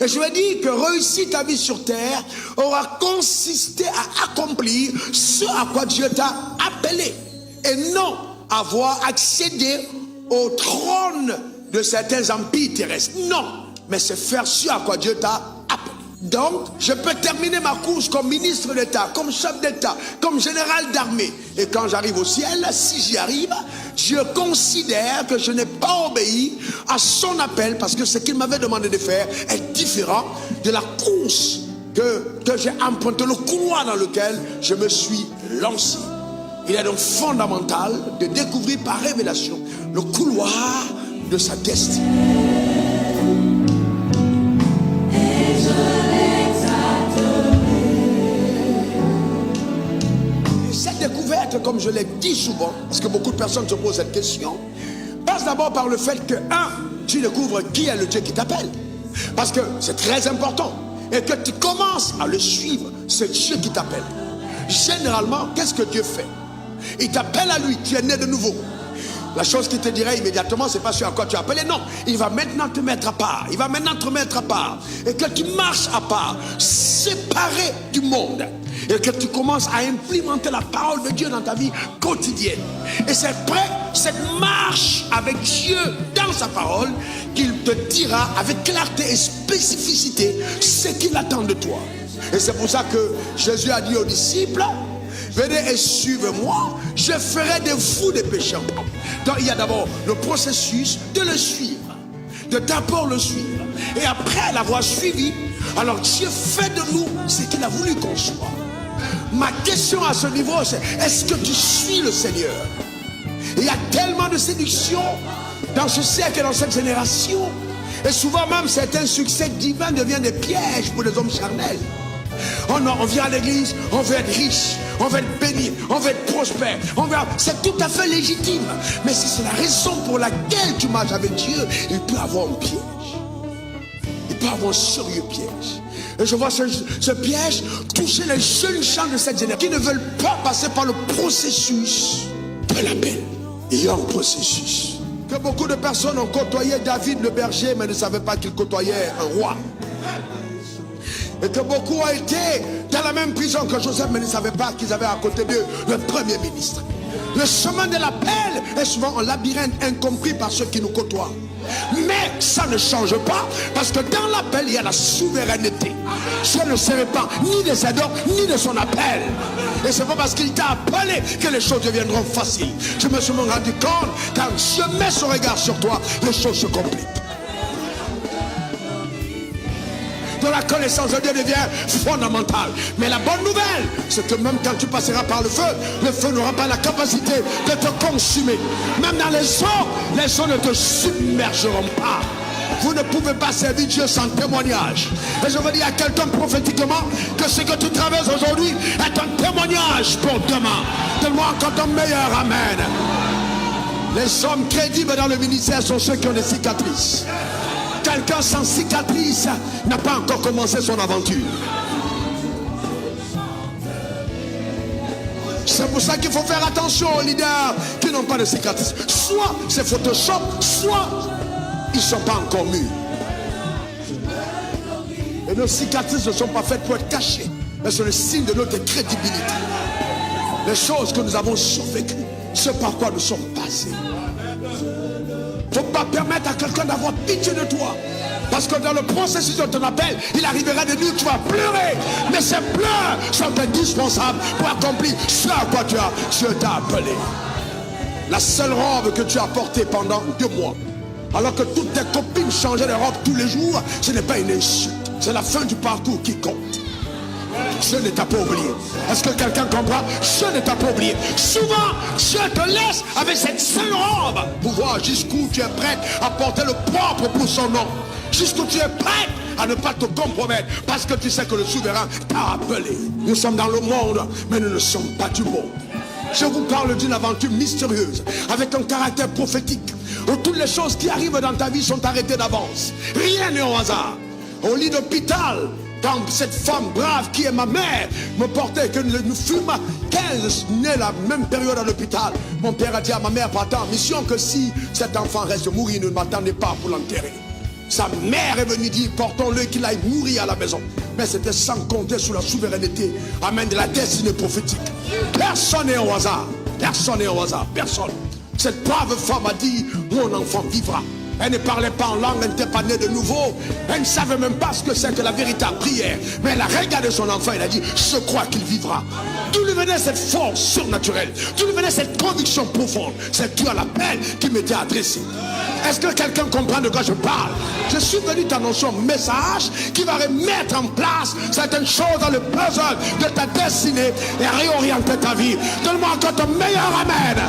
Et je vais dire que réussir ta vie sur terre aura consisté à accomplir ce à quoi Dieu t'a appelé. Et non avoir accédé au trône de certains empires terrestres. Non, mais c'est faire ce à quoi Dieu t'a appelé. Donc, je peux terminer ma course comme ministre d'État, comme chef d'État, comme général d'armée. Et quand j'arrive au ciel, si j'y arrive, je considère que je n'ai pas obéi à son appel parce que ce qu'il m'avait demandé de faire est différent de la course que j'ai empruntée, le couloir dans lequel je me suis lancé. Il est donc fondamental de découvrir par révélation le couloir de sa destinée. Cette découverte, comme je l'ai dit souvent, parce que beaucoup de personnes se posent cette question, passe d'abord par le fait que, tu découvres qui est le Dieu qui t'appelle. Parce que c'est très important. Et que tu commences à le suivre, c'est Dieu qui t'appelle. Généralement, qu'est-ce que Dieu fait? Il t'appelle à lui, tu es né de nouveau. La chose qu'il te dirait immédiatement, c'est pas ce à quoi tu es appelé. Non, il va maintenant te mettre à part. Il va maintenant te mettre à part. Et que tu marches à part, séparé du monde. Et que tu commences à implémenter la parole de Dieu dans ta vie quotidienne. Et c'est après cette marche avec Dieu dans sa parole qu'il te dira avec clarté et spécificité ce qu'il attend de toi. Et c'est pour ça que Jésus a dit aux disciples: venez et suivez-moi, je ferai de vous des pécheurs. Donc il y a d'abord le processus de le suivre, de d'abord le suivre. Et après l'avoir suivi, alors Dieu fait de nous ce qu'il a voulu qu'on soit. Ma question à ce niveau, c'est: est-ce que tu suis le Seigneur? Il y a tellement de séduction dans ce siècle et dans cette génération. Et souvent même certains succès divins deviennent des pièges pour les hommes charnels. Oh non, on vient à l'église, on veut être riche, on veut être béni, on veut être prospère, c'est tout à fait légitime. Mais si c'est la raison pour laquelle tu marches avec Dieu, il peut avoir un piège. Il peut avoir un sérieux piège. Et je vois ce piège toucher les jeunes gens de cette génération qui ne veulent pas passer par le processus de l'appel. Il y a un processus. Que beaucoup de personnes ont côtoyé David le berger, mais ne savaient pas qu'il côtoyait un roi. Et que beaucoup ont été dans la même prison que Joseph, mais ne savaient pas qu'ils avaient à côté d'eux le premier ministre. Le chemin de l'appel est souvent un labyrinthe incompris par ceux qui nous côtoient. Mais ça ne change pas, parce que dans l'appel, il y a la souveraineté. Je ne serai pas ni de ses dons, ni de son appel. Et c'est pas parce qu'il t'a appelé que les choses deviendront faciles. Je me suis rendu compte, quand Dieu met son regard sur toi, les choses se compliquent. De la connaissance de Dieu devient fondamentale. Mais la bonne nouvelle, c'est que même quand tu passeras par le feu n'aura pas la capacité de te consumer. Même dans les eaux ne te submergeront pas. Vous ne pouvez pas servir Dieu sans témoignage. Et je veux dire à quelqu'un prophétiquement que ce que tu traverses aujourd'hui est un témoignage pour demain. Donne-moi encore ton meilleur amen. Les hommes crédibles dans le ministère sont ceux qui ont des cicatrices. Quelqu'un sans cicatrice n'a pas encore commencé son aventure. C'est pour ça qu'il faut faire attention aux leaders qui n'ont pas de cicatrices. Soit c'est Photoshop, soit ils ne sont pas encore mûrs. Et nos cicatrices ne sont pas faites pour être cachées, mais c'est le signe de notre crédibilité. Les choses que nous avons survécues, ce par quoi nous sommes passés. Il ne faut pas permettre à quelqu'un d'avoir pitié de toi. Parce que dans le processus de ton appel, il arrivera des nuits où tu vas pleurer. Mais ces pleurs sont indispensables pour accomplir ce à quoi Dieu t'a appelé. La seule robe que tu as portée pendant 2 mois, alors que toutes tes copines changeaient de robe tous les jours, ce n'est pas une insulte. C'est la fin du parcours qui compte. Je ne t'a pas oublié. Est-ce que quelqu'un comprend? Je ne t'a pas oublié. Souvent, Dieu te laisse avec cette seule robe pour voir jusqu'où tu es prête à porter le propre pour son nom. Jusqu'où tu es prête à ne pas te compromettre parce que tu sais que le souverain t'a appelé. Nous sommes dans le monde, mais nous ne sommes pas du monde. Je vous parle d'une aventure mystérieuse avec un caractère prophétique où toutes les choses qui arrivent dans ta vie sont arrêtées d'avance. Rien n'est au hasard. Au lit d'hôpital, quand cette femme brave qui est ma mère me portait, que nous fûmes 15 nés la même période à l'hôpital, mon père a dit à ma mère: partant en mission, que si cet enfant reste mourir, ne m'attendez pas pour l'enterrer. Sa mère est venue dire, portons-le qu'il aille mourir à la maison. Mais c'était sans compter sur la souveraineté, amen, de la destinée prophétique. Personne n'est au hasard. Personne n'est au hasard. Personne. Cette brave femme a dit, mon enfant vivra. Elle ne parlait pas en langue, elle n'était pas née de nouveau. Elle ne savait même pas ce que c'est que la véritable prière. Mais elle a regardé son enfant, elle a dit, je crois qu'il vivra. D'où lui venait cette force surnaturelle? D'où lui venait cette conviction profonde? C'est Dieu à l'appel qui m'était adressé. Est-ce que quelqu'un comprend de quoi je parle? Je suis venu t'annoncer un message qui va remettre en place certaines choses dans le puzzle de ta destinée et réorienter ta vie. Donne-moi encore ton meilleur amen.